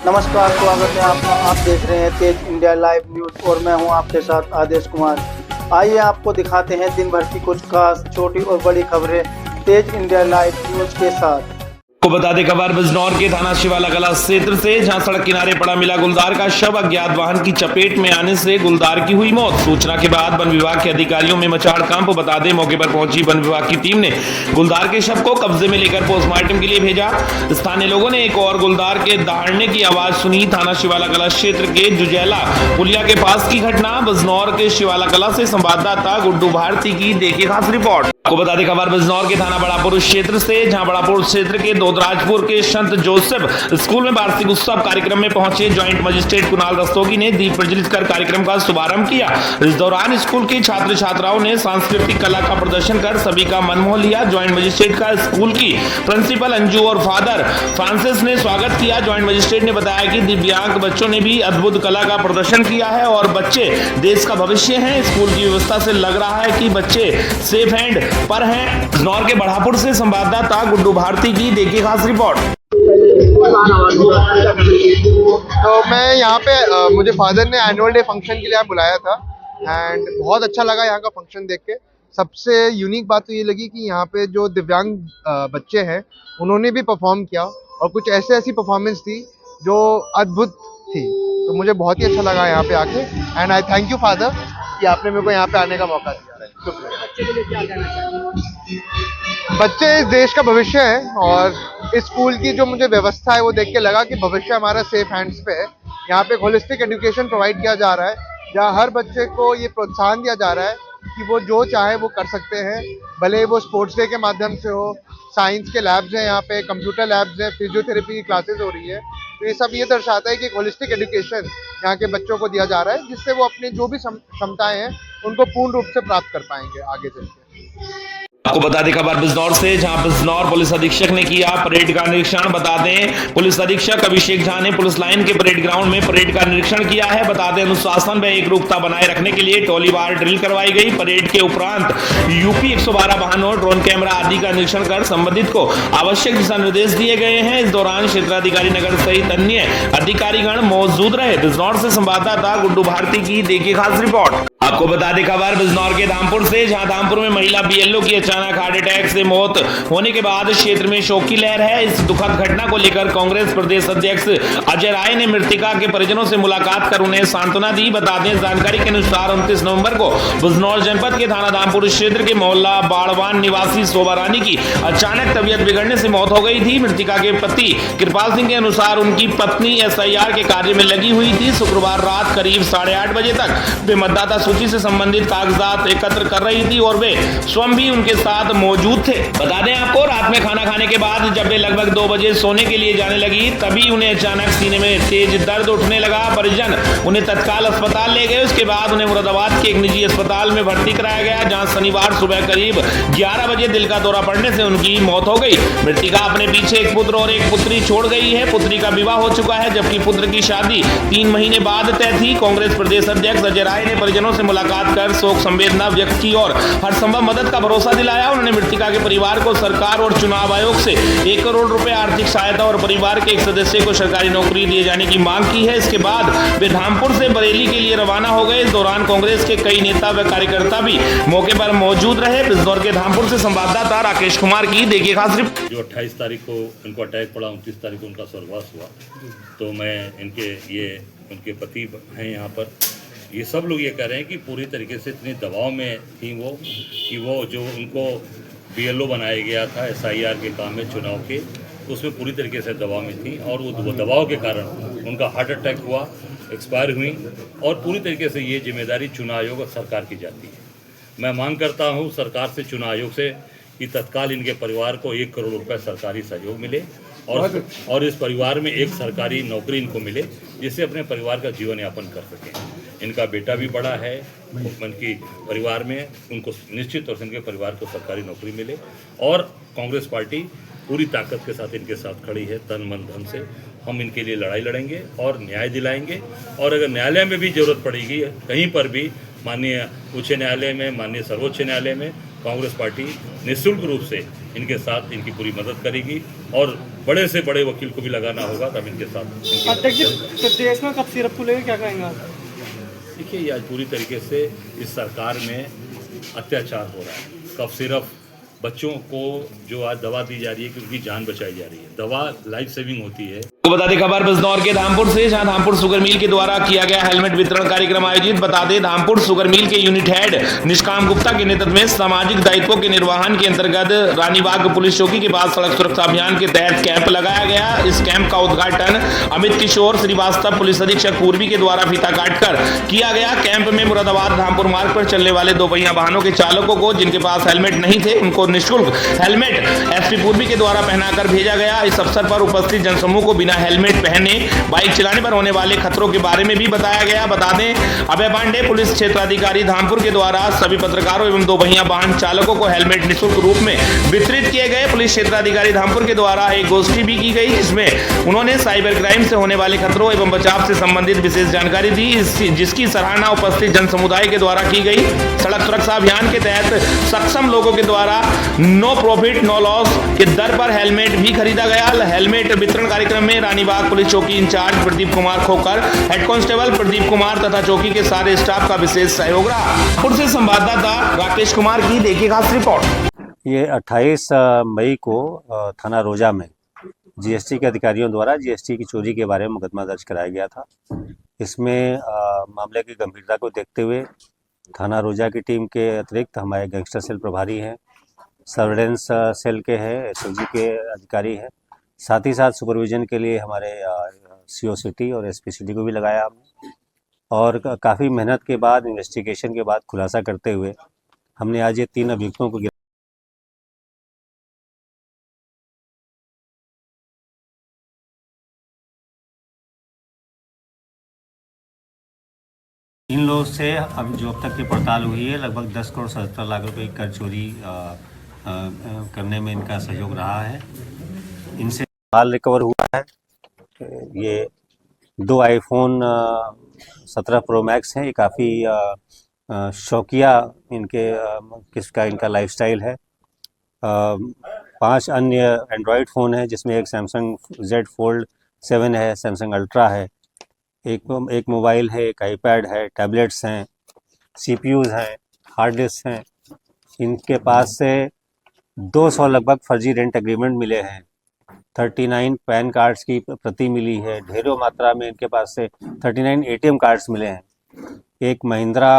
नमस्कार, स्वागत है आपका। आप देख रहे हैं तेज इंडिया लाइव न्यूज और मैं हूं आपके साथ आदेश कुमार। आइए आपको दिखाते हैं दिन भर की कुछ खास छोटी और बड़ी खबरें तेज इंडिया लाइव न्यूज के साथ। को बता दें खबर बिजनौर के थाना शिवाला कला क्षेत्र से, जहां सड़क किनारे पड़ा मिला गुलदार का शव अज्ञात वाहन की चपेट में आने से गुलदार की हुई मौत। सूचना के बाद वन विभाग के अधिकारियों में मचा हड़कंप। बता दें मौके पर पहुंची वन विभाग की टीम ने गुलदार के शव को कब्जे में लेकर पोस्टमार्टम के लिए भेजा। स्थानीय लोगों ने एक और गुलदार के दहाड़ने की आवाज सुनी। थाना शिवाला कला क्षेत्र के जुजैला पुलिया के पास की घटना। बिजनौर के शिवाला कला से संवाददाता गुड्डू भारती की देखिए खास रिपोर्ट। आपको बता दें खबर बिजनौर के थाना बड़ापुर क्षेत्र से, जहां बड़ापुर क्षेत्र के दोदराजपुर के संत जोसेफ स्कूल में वार्षिक उत्सव कार्यक्रम में पहुंचे ज्वाइंट मजिस्ट्रेट कुणाल रस्तोगी ने दीप प्रज्वलित कर कार्यक्रम का शुभारंभ किया। इस दौरान स्कूल के छात्र छात्राओं ने सांस्कृतिक कला का प्रदर्शन कर सभी का मन मोह लिया। ज्वाइंट मजिस्ट्रेट का स्कूल की प्रिंसिपल अंजू और फादर फ्रांसिस ने स्वागत किया। ज्वाइंट मजिस्ट्रेट ने बताया कि दिव्यांग बच्चों ने भी अद्भुत कला का प्रदर्शन किया है और बच्चे देश का भविष्य हैं। स्कूल की व्यवस्था से लग रहा है कि बच्चे सेफ हैंड पर हैं। बिजनौर के बढ़ापुर से संवाददाता गुड्डू भारती की देखिए खास रिपोर्ट। तो मैं यहाँ पे मुझे फादर ने एनुअल डे फंक्शन के लिए यहाँ बुलाया था एंड बहुत अच्छा लगा यहाँ का फंक्शन देख के। सबसे यूनिक बात तो ये लगी कि यहाँ पे जो दिव्यांग बच्चे हैं उन्होंने भी परफॉर्म किया और कुछ ऐसी परफॉर्मेंस थी जो अद्भुत थी। तो मुझे बहुत ही अच्छा लगा यहाँ पे आके and I thank you father कि आपने मेरे को यहाँ पे आने का मौका दिया। बच्चे के लिए क्या कहना चाहिए? बच्चे इस देश का भविष्य है और इस स्कूल की जो मुझे व्यवस्था है वो देख के लगा कि भविष्य हमारा सेफ हैंड्स पे है। यहाँ पे होलिस्टिक एजुकेशन प्रोवाइड किया जा रहा है, जहाँ हर बच्चे को ये प्रोत्साहन दिया जा रहा है कि वो जो चाहे वो कर सकते हैं, भले वो स्पोर्ट्स डे के माध्यम से हो। साइंस के लैब्स हैं यहाँ पे, कंप्यूटर लैब्स हैं, फिजियोथेरेपी की क्लासेस हो रही है। तो ये सब ये दर्शाता है कि होलिस्टिक एजुकेशन यहाँ के बच्चों को दिया जा रहा है, जिससे वो अपनी जो भी क्षमताएं हैं उनको पूर्ण रूप से प्राप्त कर पाएंगे आगे चल के। आपको बता दें खबर बिजनौर से, जहां बिजनौर पुलिस अधीक्षक ने किया परेड का निरीक्षण। बता दें पुलिस अधीक्षक अभिषेक झा ने पुलिस लाइन के परेड ग्राउंड में परेड का निरीक्षण किया है। बता दें अनुशासन व एकरूपता बनाए रखने के लिए टोलीवार ड्रिल करवाई गई। परेड के उपरांत यूपी 112 वाहनों, ड्रोन कैमरा आदि का निरीक्षण कर संबंधित को आवश्यक दिशा निर्देश दिए गए हैं। इस दौरान क्षेत्राधिकारी नगर सहित अन्य अधिकारीगण मौजूद रहे। बिजनौर से संवाददाता गुड्डू भारती की देखिए खास रिपोर्ट। आपको बता दें खबर बिजनौर के धामपुर से, जहां धामपुर में महिला बीएलओ की अचानक हार्ट अटैक से मौत होने के बाद क्षेत्र में शोक की लहर है। इस दुखद घटना को लेकर कांग्रेस प्रदेश अध्यक्ष अजय राय ने मृतका के परिजनों से मुलाकात कर उन्हें सांत्वना दी। बता दें जानकारी के अनुसार 29 नवंबर को बिजनौर जनपद के थाना धामपुर क्षेत्र के मोहल्ला बाड़वान निवासी शोभा रानी की अचानक तबियत बिगड़ने से मौत हो गई थी। मृतका के पति कृपाल सिंह के अनुसार उनकी पत्नी SIR के कार्य में लगी हुई थी। शुक्रवार रात करीब 8:30 बजे तक वे मतदाता सूची से संबंधित कागजात एकत्र कर रही थी और वे स्वयं भी उनके साथ मौजूद थे। बता दें आपको रात में खाना खाने के बाद जब वे लगभग 2 बजे सोने के लिए जाने लगी, तभी उन्हें अचानक सीने में तेज दर्द उठने लगा। परिजन उन्हें तत्काल अस्पताल ले गए। उसके बाद उन्हें मुरादाबाद के एक निजी अस्पताल में भर्ती कराया गया, जहां शनिवार सुबह करीब 11 बजे दिल का दौरा पड़ने से उनकी मौत हो गई। मृतका अपने पीछे एक पुत्र और एक पुत्री छोड़ गई है। पुत्री का विवाह हो चुका है, जबकि पुत्र की शादी 3 महीने बाद तय थी। कांग्रेस प्रदेश अध्यक्ष अजय राय ने परिजनों से मुलाकात कर शोक संवेदना व्यक्त की और हर संभव मदद का भरोसा दिलाया। उन्होंने मृतका के परिवार को सरकार और चुनाव आयोग से 1 करोड़ रुपए आर्थिक सहायता और परिवार के एक सदस्य को सरकारी नौकरी दिए जाने की मांग की है। इसके बाद वे धामपुर से बरेली के लिए रवाना हो गए। इस दौरान कांग्रेस के कई नेता व कार्यकर्ता भी मौके पर मौजूद रहे। बिजनौर के धामपुर से संवाददाता राकेश कुमार की देखिए खास रिपोर्ट। जो 28 तारीख को उनको अटैक पड़ा, 29 तारीख को उनका स्वर्गवास हुआ। तो मैं उनके पति हैं यहाँ पर, ये सब लोग ये कह रहे हैं कि पूरी तरीके से इतनी दबाव में थी वो कि वो जो उनको BLO बनाया गया था SIR के काम में चुनाव के, उसमें पूरी तरीके से दबाव में थी और वो दबाव के कारण उनका हार्ट अटैक हुआ, एक्सपायर हुई और पूरी तरीके से ये जिम्मेदारी चुनाव आयोग और सरकार की जाती है। मैं मांग करता हूँ सरकार से, चुनाव आयोग से, कि तत्काल इनके परिवार को 1 करोड़ रुपए सरकारी सहयोग मिले और इस परिवार में एक सरकारी नौकरी इनको मिले, जिससे अपने परिवार का जीवन यापन कर सकें। इनका बेटा भी बड़ा है उनकी परिवार में, उनको निश्चित तौर से इनके परिवार को सरकारी नौकरी मिले और कांग्रेस पार्टी पूरी ताकत के साथ इनके साथ खड़ी है। तन मन धन से हम इनके लिए लड़ाई लड़ेंगे और न्याय दिलाएंगे और अगर न्यायालय में भी जरूरत पड़ेगी, कहीं पर भी, माननीय उच्च न्यायालय में, माननीय सर्वोच्च न्यायालय में, कांग्रेस पार्टी निःशुल्क रूप से इनके साथ इनकी पूरी मदद करेगी और बड़े से बड़े वकील को भी लगाना होगा तब इनके साथ। अध्यक्ष जी, देश में कब सिरप को लेकर क्या कहेंगे आप? देखिए, ये आज पूरी तरीके से इस सरकार में अत्याचार हो रहा है। कब सिर्फ बच्चों को जो आज दवा दी जा रही है कि उनकी जान बचाई जा रही है, दवा लाइफ सेविंग होती है। तो बता दें खबर बिजनौर के धामपुर से, जहां धामपुर शुगर मिल के द्वारा किया गया हेलमेट वितरण कार्यक्रम आयोजित। बता दें धामपुर शुगर मिल के यूनिट हेड निष्काम गुप्ता के नेतृत्व में सामाजिक दायित्वों के निर्वहन के अंतर्गत रानीबाग पुलिस चौकी के पास सड़क सुरक्षा अभियान के तहत कैंप लगाया गया। इस कैंप का उद्घाटन अमित किशोर श्रीवास्तव पुलिस अधीक्षक पूर्वी के द्वारा फीता काटकर किया गया। कैंप में मुरादाबाद धामपुर मार्ग पर चलने वाले दो पहिया वाहनों के चालकों को जिनके पास हेलमेट नहीं थे उनको निःशुल्क हेलमेट एसपी पूर्वी के द्वारा पहनाकर भेजा गया। इस अवसर पर उपस्थित जनसमूह को बिना हेलमेट पहने बाइक चलाने पर होने वाले खतरों के बारे में भी बताया गया। बता दें अभय पांडे पुलिस क्षेत्राधिकारी धामपुर के द्वारा सभी पत्रकारों एवं दो पहिया वाहन चालकों को हेलमेट निःशुल्क रूप में वितरित किए गए। पुलिस क्षेत्राधिकारी धामपुर के द्वारा एक गोष्ठी भी की गई जिसमें उन्होंने साइबर क्राइम से होने वाले खतरों एवं बचाव से संबंधित विशेष जानकारी दी, जिसकी सराहना उपस्थित जन समुदाय के द्वारा की गई। सड़क सुरक्षा अभियान के तहत सक्षम लोगों के द्वारा नो प्रॉफिट नो लॉस के दर पर हेलमेट भी खरीदा गया। हेलमेट वितरण कार्यक्रम में रानीबाग पुलिस चौकी इंचार्ज प्रदीप कुमार खोकर, हेड कांस्टेबल प्रदीप कुमार तथा चौकी के सारे स्टाफ का विशेष सहयोग रहा। पुर से संवाददाता राकेश कुमार की देखिए खास रिपोर्ट। ये 28 मई को थाना रोजा में जीएसटी के अधिकारियों द्वारा जीएसटी की चोरी के बारे में मुकदमा दर्ज कराया गया था। इसमें मामले की गंभीरता को देखते हुए थाना रोजा की टीम के अतिरिक्त हमारे गैंगस्टर सेल प्रभारी हैं, सर्वेलेंस सेल के हैं, एसओजी के अधिकारी हैं, साथ ही साथ सुपरविजन के लिए हमारे सीओ सिटी और एसपी सिटी को भी लगाया हमने। और काफ़ी मेहनत के बाद, इन्वेस्टिगेशन के बाद खुलासा करते हुए हमने आज ये 3 अभियुक्तों को इन लोगों से जो अब तक की पड़ताल हुई है लगभग 10 करोड़ 77 लाख रुपए की कर चोरी करने में इनका सहयोग रहा है। इनसे माल रिकवर हुआ है। ये 2 आईफोन 17 प्रो मैक्स हैं। ये काफ़ी शौकिया इनका लाइफस्टाइल है। 5 अन्य एंड्रॉयड फ़ोन हैं जिसमें एक सैमसंग Z Fold 7 है, सैमसंग अल्ट्रा है, एक मोबाइल है, एक आईपैड है, टैबलेट्स हैं, CPUs हैं, हार्ड डिस्क हैं। इनके पास से 200 लगभग फर्जी रेंट एग्रीमेंट मिले हैं। 39 पैन कार्ड्स की प्रति मिली है। ढेरों मात्रा में इनके पास से 39 ATM कार्ड्स मिले हैं। एक महिंद्रा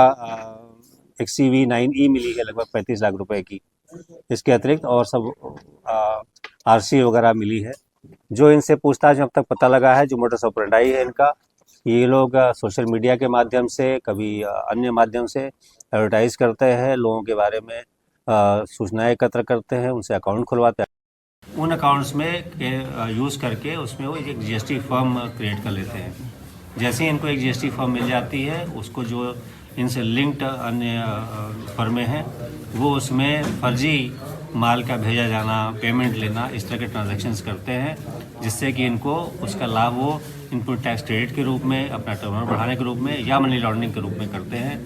XCV9E मिली है लगभग 35 लाख रुपए की। इसके अतिरिक्त और सब RC वगैरह मिली है। जो इनसे पूछताछ में अब तक पता लगा है, जो मोटर्स ऑपरेंडाई है इनका, ये लोग सोशल मीडिया के माध्यम से, कभी अन्य माध्यम से एडवर्टाइज करते हैं, लोगों के बारे में सूचनाएं एकत्र करते हैं, उनसे अकाउंट खुलवाते हैं। उन अकाउंट्स में यूज़ करके उसमें वो एक GST फर्म क्रिएट कर लेते हैं। जैसे ही इनको एक GST फर्म मिल जाती है, उसको जो इनसे लिंक्ड अन्य फर्में हैं वो उसमें फर्जी माल का भेजा जाना, पेमेंट लेना, इस तरह के ट्रांजैक्शंस करते हैं, जिससे कि इनको उसका लाभ वो इनपुट टैक्स क्रेडिट के रूप में, अपना टर्नओवर बढ़ाने के रूप में या मनी लॉन्ड्रिंग के रूप में करते हैं।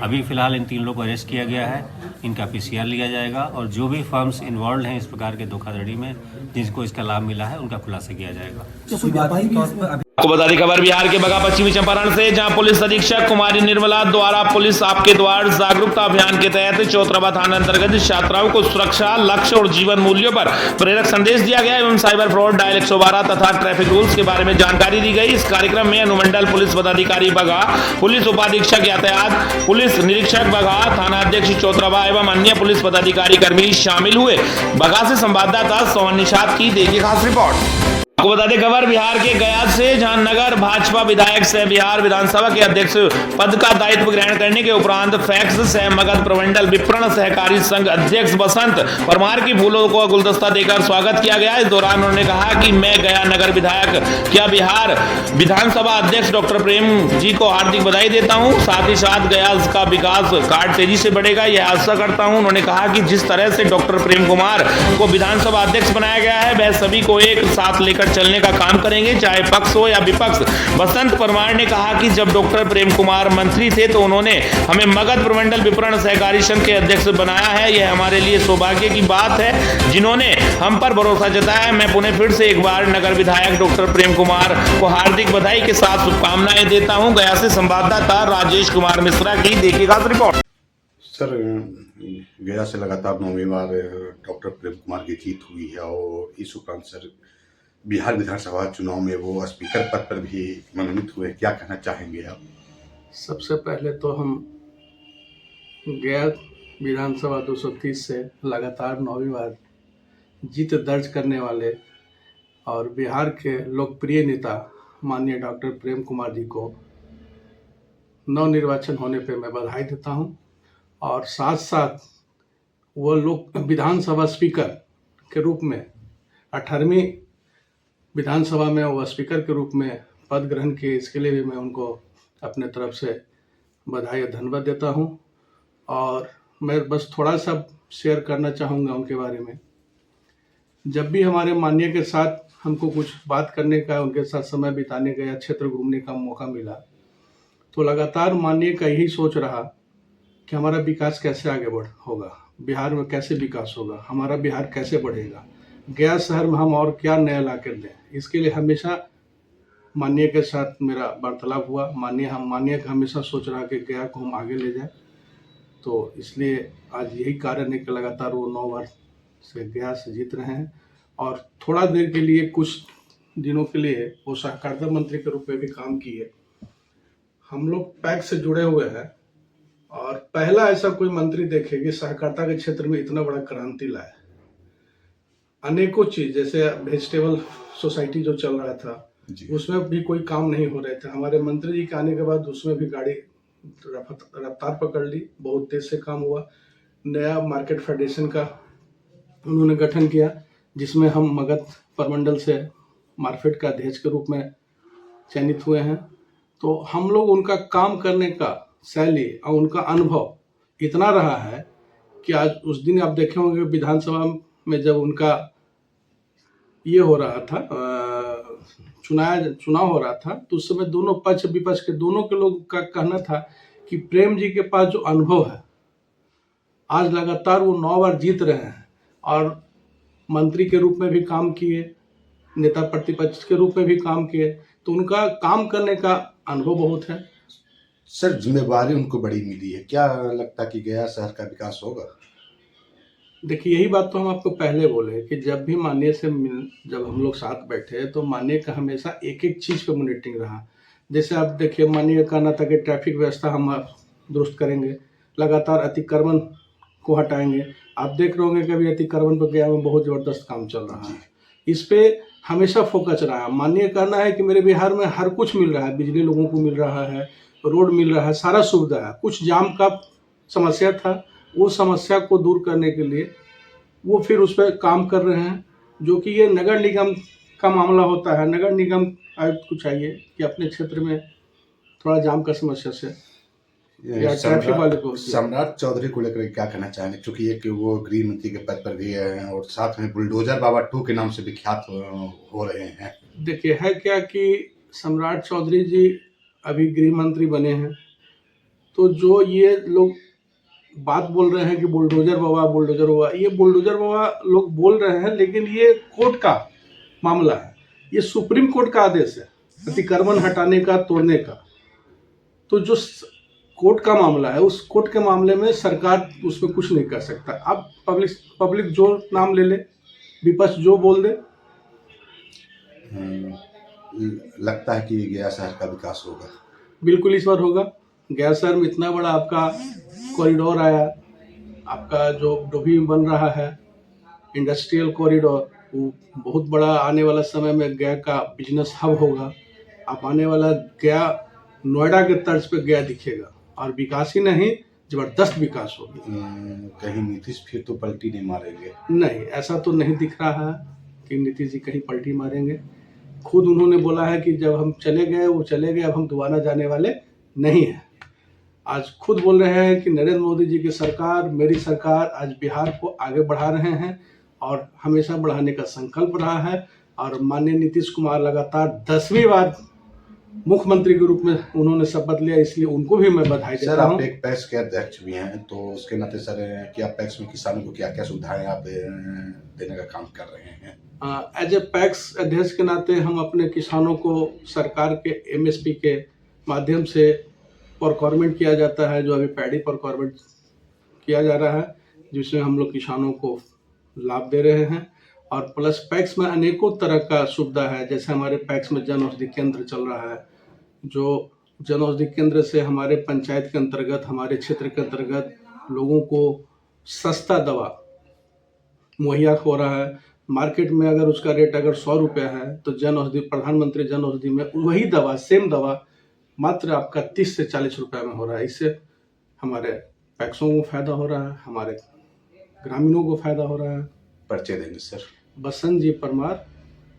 अभी फ़िलहाल इन 3 लोगों को अरेस्ट किया गया है। इनका PCR लिया जाएगा और जो भी फर्म्स इन्वॉल्व हैं इस प्रकार के धोखाधड़ी में जिनको इसका लाभ मिला है उनका खुलासा किया जाएगा। आपको बता दें खबर बिहार के बगा पश्चिमी चंपारण से, जहां पुलिस अधीक्षक कुमारी निर्मला द्वारा पुलिस आपके द्वार जागरूकता अभियान के तहत चौतरवा थाना अंतर्गत छात्राओं को सुरक्षा, लक्ष्य और जीवन मूल्यों पर प्रेरक संदेश दिया गया एवं साइबर फ्रॉड, डायल 112 तथा ट्रैफिक रूल्स के बारे में जानकारी दी गई। इस कार्यक्रम में अनुमंडल पुलिस पदाधिकारी बगा, पुलिस उपाधीक्षक यातायात, पुलिस निरीक्षक बगा, थाना अध्यक्ष चौतरवा एवं अन्य पुलिस पदाधिकारी कर्मी शामिल हुए। बगा से संवाददाता सोहन निषाद की देखिए खास रिपोर्ट। आपको बता दें खबर बिहार के गया से, जहां नगर भाजपा विधायक से बिहार विधानसभा के अध्यक्ष पद का दायित्व ग्रहण करने के उपरांत फैक्स सह मगध प्रमंडल विपणन सहकारी संघ अध्यक्ष बसंत परमार की फूलों को गुलदस्ता देकर स्वागत किया गया। इस दौरान उन्होंने कहा कि मैं गया नगर विधायक क्या बिहार विधानसभा अध्यक्ष डॉक्टर प्रेम जी को हार्दिक बधाई देता हूं, साथ ही साथ गया का विकास कार्य तेजी से बढ़ेगा यह आशा करता हूं। उन्होंने कहा कि जिस तरह से डॉक्टर प्रेम कुमार को विधानसभा अध्यक्ष बनाया गया है वह सभी को एक साथ लेकर लेकर चलने का काम करेंगे, चाहे पक्ष हो या विपक्ष। बसंत परमार ने कहा कि जब डॉक्टर प्रेम कुमार मंत्री थे तो उन्होंने हमें मगध प्रमंडल विपणन सहकारी संघ के अध्यक्ष बनाया है। यह हमारे लिए सौभाग्य की बात है जिन्होंने हम पर भरोसा जताया। मैं पुनः फिर से एक बार नगर विधायक डॉक्टर प्रेम कुमार को हार्दिक बधाई के साथ शुभकामनाएं देता हूं। गया से संवाददाता राजेश कुमार मिश्रा की देखिएगा रिपोर्ट। सर, गया से लगातार 9वीं बार डॉक्टर प्रेम कुमार की जीत हुई है और इस उपरांत सर बिहार विधानसभा चुनाव में वो स्पीकर पद पर भी मनोनीत हुए, क्या कहना चाहेंगे आप? सबसे पहले तो हम गया विधानसभा 230 से लगातार 9वीं बार जीत दर्ज करने वाले और बिहार के लोकप्रिय नेता माननीय डॉक्टर प्रेम कुमार जी को नवनिर्वाचन होने पे मैं बधाई देता हूं और साथ साथ वो लोग विधानसभा स्पीकर के रूप में 18वीं विधानसभा में वो स्पीकर के रूप में पद ग्रहण किए, इसके लिए भी मैं उनको अपने तरफ से बधाई और धन्यवाद देता हूं। और मैं बस थोड़ा सा शेयर करना चाहूँगा उनके बारे में। जब भी हमारे माननीय के साथ हमको कुछ बात करने का, उनके साथ समय बिताने का या क्षेत्र घूमने का मौका मिला तो लगातार माननीय का यही सोच रहा कि हमारा विकास कैसे आगे होगा, बिहार में कैसे विकास होगा, हमारा बिहार कैसे बढ़ेगा, गया शहर में हम और क्या नया ला कर दें। इसके लिए हमेशा माननीय के साथ मेरा वार्तालाप हुआ। माननीय का हमेशा सोच रहा कि गया को हम आगे ले जाएं, तो इसलिए आज यही कारण है कि लगातार वो 9 बार से गया से जीत रहे हैं। और थोड़ा देर के लिए, कुछ दिनों के लिए वो सहकारिता मंत्री के रूप में भी काम किए। हम लोग पैक से जुड़े हुए हैं और पहला ऐसा कोई मंत्री देखे कि सहकारिता के क्षेत्र में इतना बड़ा क्रांति लाए। अनेकों चीज, जैसे वेजिटेबल सोसाइटी जो चल रहा था उसमें भी कोई काम नहीं हो रहे थे, हमारे मंत्री जी के आने के बाद उसमें भी गाड़ी रफ्तार पकड़ ली, बहुत तेज से काम हुआ। नया मार्केट फेडरेशन का उन्होंने गठन किया जिसमें हम मगध प्रमंडल से मार्केट का अध्यक्ष के रूप में चयनित हुए हैं। तो हम लोग उनका काम करने का शैली और उनका अनुभव इतना रहा है कि आज उस दिन आप देखे होंगे विधानसभा में जब उनका ये हो रहा था, चुनाव हो रहा था, तो उस समय दोनों पक्ष विपक्ष के दोनों के लोग का कहना था कि प्रेम जी के पास जो अनुभव है, आज लगातार वो 9 बार जीत रहे हैं और मंत्री के रूप में भी काम किए, नेता प्रतिपक्ष के रूप में भी काम किए, तो उनका काम करने का अनुभव बहुत है। सर, जिम्मेवारी उनको बड़ी मिली है, क्या लगता है कि गया शहर का विकास होगा? देखिए, यही बात तो हम आपको पहले बोले कि जब भी माननीय से जब हम लोग साथ बैठे तो माननीय का हमेशा एक एक चीज़ पे मॉनिटरिंग रहा। जैसे आप देखिए, माननीय का कहना था कि ट्रैफिक व्यवस्था हम दुरुस्त करेंगे, लगातार अतिक्रमण को हटाएंगे। आप देख रहे होंगे कि अभी अतिक्रमण पर गया में बहुत ज़बरदस्त काम चल रहा है, इस पे हमेशा फोकस रहा। माननीय कहना है कि मेरे बिहार में हर कुछ मिल रहा है, बिजली लोगों को मिल रहा है, रोड मिल रहा है, सारा सुविधा है। कुछ जाम का समस्या था, वो समस्या को दूर करने के लिए वो फिर उस पर काम कर रहे हैं, जो कि ये नगर निगम का मामला होता है। नगर निगम आयुक्त को चाहिए कि अपने क्षेत्र में थोड़ा जाम का समस्या से या ट्रैफिक वाले को। सम्राट चौधरी को लेकर क्या कहना चाहेंगे, क्योंकि एक वो गृह मंत्री के पद पर भी हैं और साथ में बुलडोजर बाबा 2 के नाम से विख्यात हो रहे हैं। देखिए, है क्या कि सम्राट चौधरी जी अभी गृह मंत्री बने हैं, तो जो ये लोग बात बोल रहे हैं कि बुलडोजर बाबा, ये बुलडोजर बाबा लोग बोल रहे हैं, लेकिन ये कोर्ट का मामला है, ये सुप्रीम कोर्ट का आदेश है अतिक्रमण हटाने का, तोड़ने का। तो जो कोर्ट का मामला है, उस कोर्ट के मामले में सरकार उसमें कुछ नहीं कर सकता। अब पब्लिक जो नाम ले ले, विपक्ष जो बोल दे। लगता है कि गया शहर का विकास होगा? बिल्कुल इस बार होगा। गया शहर में इतना बड़ा आपका कॉरिडोर आया, आपका जो भी बन रहा है इंडस्ट्रियल कॉरिडोर, वो बहुत बड़ा आने वाला समय में गया का बिजनेस हब होगा। आप आने वाला गया नोएडा के तर्ज पे गया दिखेगा और विकास ही नहीं, जबरदस्त विकास होगी। कहीं नीतीश फिर तो पलटी नहीं मारेंगे? नहीं, ऐसा तो नहीं दिख रहा है कि नीतीश जी कहीं पलटी मारेंगे। खुद उन्होंने बोला है कि जब हम चले गए वो चले गए, अब हम दोबारा जाने वाले नहीं हैं। आज खुद बोल रहे हैं कि नरेंद्र मोदी जी की सरकार, मेरी सरकार आज बिहार को आगे बढ़ा रहे हैं और हमेशा बढ़ाने का संकल्प रहा है। और माननीय नीतीश कुमार लगातार 10वीं बार मुख्यमंत्री के रूप में उन्होंने शपथ लिया, इसलिए उनको भी मैं बधाई सर देता आप हूँ। एक पैक्स के अध्यक्ष भी हैं, तो उसके नाते सर क्या पैक्स में किसानों को क्या क्या सुविधाएं आप देने का काम कर रहे हैं? एज ए पैक्स अध्यक्ष के नाते हम अपने किसानों को सरकार के एमएसपी के माध्यम से प्रोक्योरमेंट किया जाता है, जो अभी पैडी प्रोक्योरमेंट किया जा रहा है, जिसमें हम लोग किसानों को लाभ दे रहे हैं। और प्लस पैक्स में अनेकों तरह का सुविधा है, जैसे हमारे पैक्स में जन औषधि केंद्र चल रहा है, जो जन औषधि केंद्र से हमारे पंचायत के अंतर्गत, हमारे क्षेत्र के अंतर्गत लोगों को सस्ता दवा मुहैया हो रहा है। मार्केट में अगर उसका रेट अगर 100 रुपया है, तो जन औषधि, प्रधानमंत्री जन औषधि में वही दवा, सेम दवा मात्र आपका 30 से 40 रुपये में हो रहा है। इससे हमारे पैक्सों को फायदा हो रहा है, हमारे ग्रामीणों को फायदा हो रहा है। परिचय देंगे सर। बसंत जी परमार,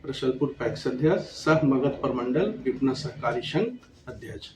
रसलपुर पैक्स अध्यक्ष, सह मगध प्रमंडल विपणन सहकारी संघ अध्यक्ष।